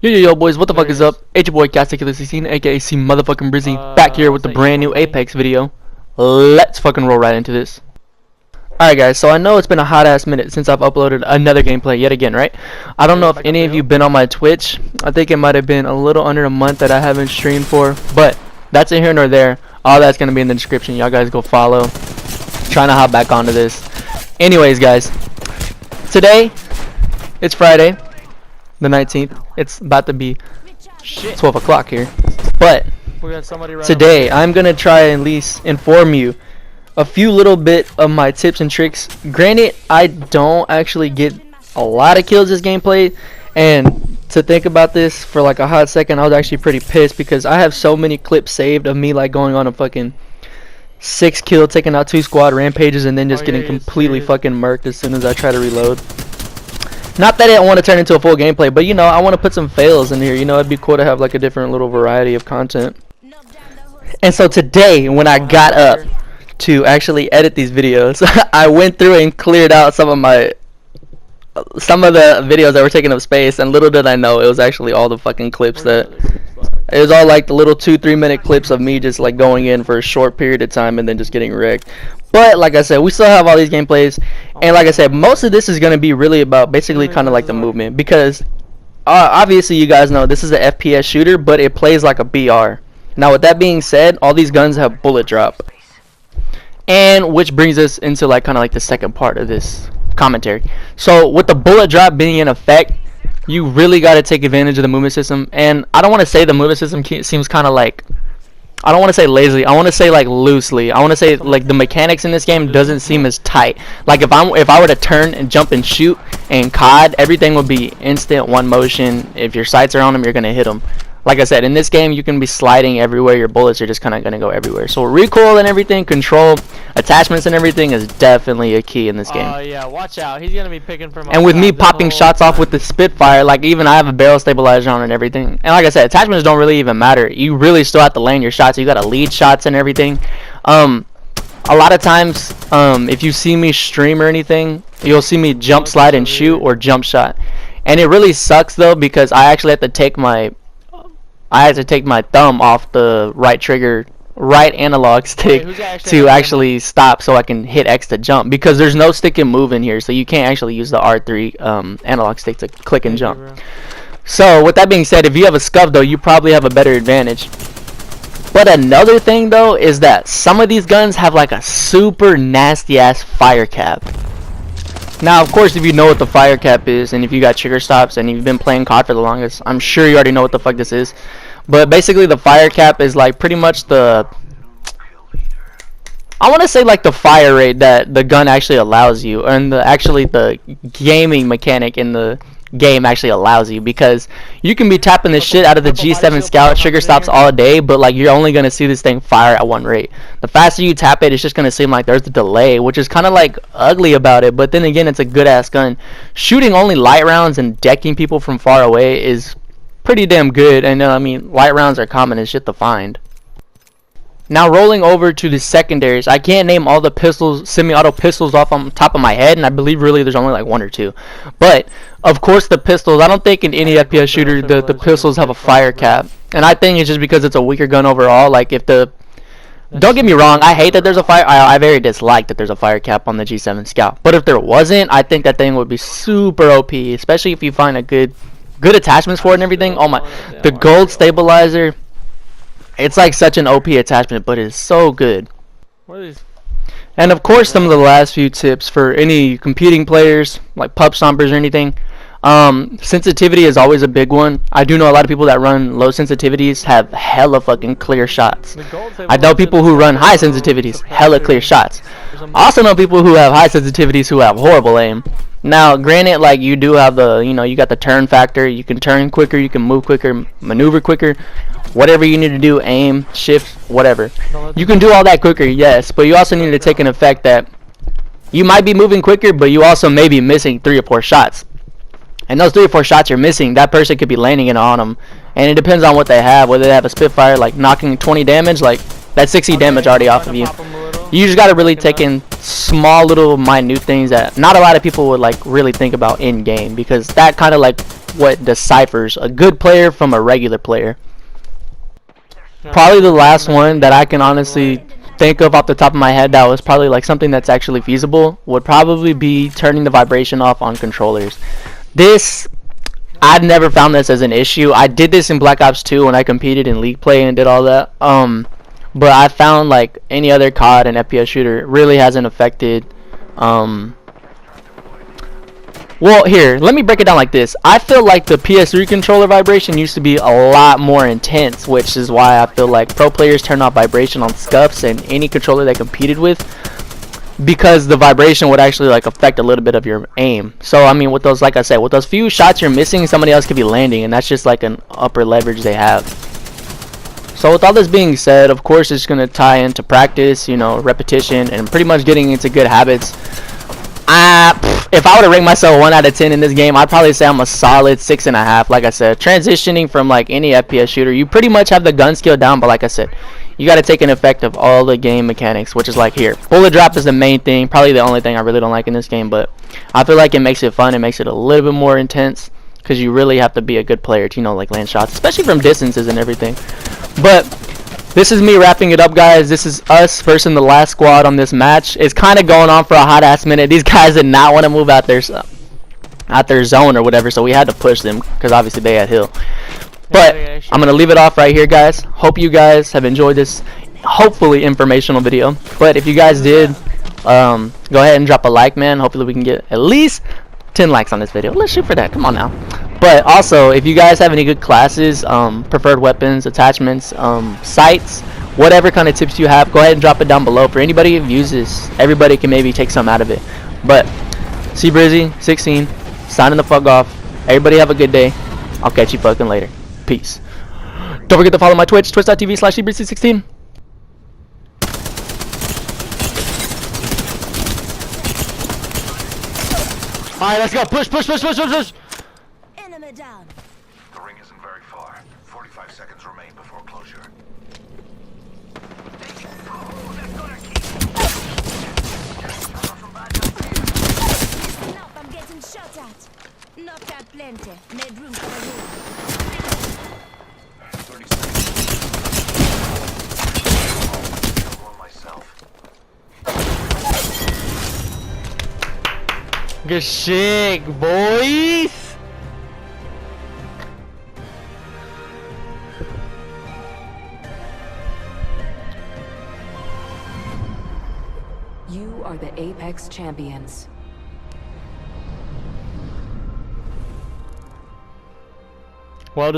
Yo, boys, what the fuck is up? It's your boy, Casticular16, aka C motherfucking Brizzy, back here with the brand new Apex video. Let's fucking roll right into this. Alright guys, so I know it's been a hot ass minute since I've uploaded another gameplay yet again, right? I don't know if any of you been on my Twitch. I think it might have been a little under a month that I haven't streamed for, but that's in here nor there. All that's gonna be in the description. Y'all guys go follow. Trying to hop back onto this. Anyways guys, today it's Friday the 19th. It's about to be 12 o'clock here, but today I'm gonna try and at least inform you a few little bit of my tips and tricks. Granted, I don't actually get a lot of kills this gameplay, and to think about this for like a hot second, I was actually pretty pissed because I have so many clips saved of me like going on a fucking 6 kill, taking out 2 squad rampages, and then just getting completely fucking murked as soon as I try to reload. Not that I don't want to turn into a full gameplay, but you know, I want to put some fails in here. You know, it'd be cool to have like a different little variety of content. And so today, when I got up to actually edit these videos, I went through and cleared out some of the videos that were taking up space, and little did I know it was actually all the fucking clips that it was all like the little 2-3 minute clips of me just like going in for a short period of time and then just getting wrecked. But like I said, we still have all these gameplays, and like I said, most of this is going to be really about basically kind of like the movement, because obviously you guys know this is an FPS shooter, but it plays like a BR. Now with that being said, all these guns have bullet drop, and which brings us into like kind of like the second part of this commentary. So with the bullet drop being in effect, you really got to take advantage of the movement system. And I don't want to say the movement system seems kind of like, I don't want to say lazy, I want to say like loosely. I want to say like the mechanics in this game doesn't seem as tight. Like if I were to turn and jump and shoot and COD, everything would be instant, one motion. If your sights are on them, you're gonna hit them. Like I said, in this game you can be sliding everywhere. Your bullets are just kind of gonna go everywhere. So recoil and everything, control, attachments and everything is definitely a key in this game. Oh yeah, watch out. He's gonna be picking from. And with me popping shots off with the Spitfire, like even I have a barrel stabilizer on and everything. And like I said, attachments don't really even matter. You really still have to land your shots. You gotta lead shots and everything. A lot of times, if you see me stream or anything, you'll see me jump slide and shoot or jump shot. And it really sucks though, because I actually have to take my thumb off the right analog stick to actually stop so I can hit X to jump, because there's no stick and move in here, so you can't actually use the R3 analog stick to click and jump. So with that being said, if you have a scuff though, you probably have a better advantage. But another thing though is that some of these guns have like a super nasty ass fire cap. Now of course, if you know what the fire cap is, and if you got trigger stops and you've been playing COD for the longest, I'm sure you already know what the fuck this is. But basically the fire cap is like pretty much the, I want to say like the fire rate that the gun actually allows you, and the gaming mechanic in the game actually allows you, because you can be tapping the shit out of the G7 Scout trigger stops all day, but like you're only going to see this thing fire at one rate. The faster you tap it, it's just going to seem like there's a delay, which is kind of like ugly about it. But then again, it's a good ass gun. Shooting only light rounds and decking people from far away is pretty damn good, and I mean, light rounds are common as shit to find. Now rolling over to the secondaries, I can't name all the pistols, semi-auto pistols off on top of my head, and I believe really there's only like 1 or 2. But of course the pistols, I don't think in any FPS shooter the pistols have a fire cap, and I think it's just because it's a weaker gun overall. Like if the, don't get me wrong, I hate that there's a fire, I very dislike that there's a fire cap on the G7 Scout, but if there wasn't, I think that thing would be super OP, especially if you find a good attachments for it and everything. Oh my, the gold stabilizer, it's like such an OP attachment, but it's so good. And of course, some of the last few tips for any competing players like pub stompers or anything, sensitivity is always a big one. I do know a lot of people that run low sensitivities have hella fucking clear shots. I know people who run high sensitivities, hella clear shots. I also know people who have high sensitivities who have horrible aim. Now granted, like you do have the, you know, you got the turn factor, you can turn quicker, you can move quicker, maneuver quicker, whatever you need to do, aim, shift, whatever, you can do all that quicker, yes, but you also need to take an effect that you might be moving quicker, but you also may be missing 3 or 4 shots, and those 3 or 4 shots you're missing, that person could be landing it on them, and it depends on what they have, whether they have a Spitfire like knocking 20 damage, like that's 60 damage already off of you. You just gotta really take in small little minute things that not a lot of people would like really think about in game, because that kind of like what deciphers a good player from a regular player. Probably the last one that I can honestly think of off the top of my head that was probably like something that's actually feasible would probably be turning the vibration off on controllers. This, I've never found this as an issue. I did this in Black Ops 2 when I competed in League Play and did all that. But I found like any other COD and FPS shooter it really hasn't affected. Well, here, let me break it down like this. I feel like the PS3 controller vibration used to be a lot more intense, which is why I feel like pro players turn off vibration on scuffs and any controller they competed with, because the vibration would actually like affect a little bit of your aim. So I mean, with those, like I said, with those few shots you're missing, somebody else could be landing, and that's just like an upper leverage they have. So with all this being said, of course it's going to tie into practice, you know, repetition, and pretty much getting into good habits. If I were to rate myself 1 out of 10 in this game, I'd probably say I'm a solid 6.5. Like I said, transitioning from like any FPS shooter, you pretty much have the gun skill down, but like I said, you got to take an effect of all the game mechanics, which is like here. Bullet drop is the main thing, probably the only thing I really don't like in this game, but I feel like it makes it fun. It makes it a little bit more intense because you really have to be a good player to, you know, like land shots, especially from distances and everything. But this is me wrapping it up, guys. This is us versus the last squad on this match. It's kind of going on for a hot ass minute. These guys did not want to move out their zone or whatever, so we had to push them because obviously they had hill. But I'm gonna leave it off right here, guys. Hope you guys have enjoyed this hopefully informational video. But if you guys did, go ahead and drop a like, man. Hopefully we can get at least 10 likes on this video. Let's shoot for that. Come on now. But also, if you guys have any good classes, preferred weapons, attachments, sights, whatever kind of tips you have, go ahead and drop it down below. For anybody who uses, everybody can maybe take some out of it. But CBrizzy16 signing the fuck off. Everybody have a good day. I'll catch you fucking later. Peace. Don't forget to follow my Twitch, twitch.tv/CBrizzy16. Alright, let's go. Push, push, push, push, push, push. Enemy down. The ring isn't very far. 45 seconds remain before closure. Listen up, I'm getting shot at. Knocked out plenty. Made room for you. 30 seconds. One myself. Good shit, boys. You are the Apex Champions. Well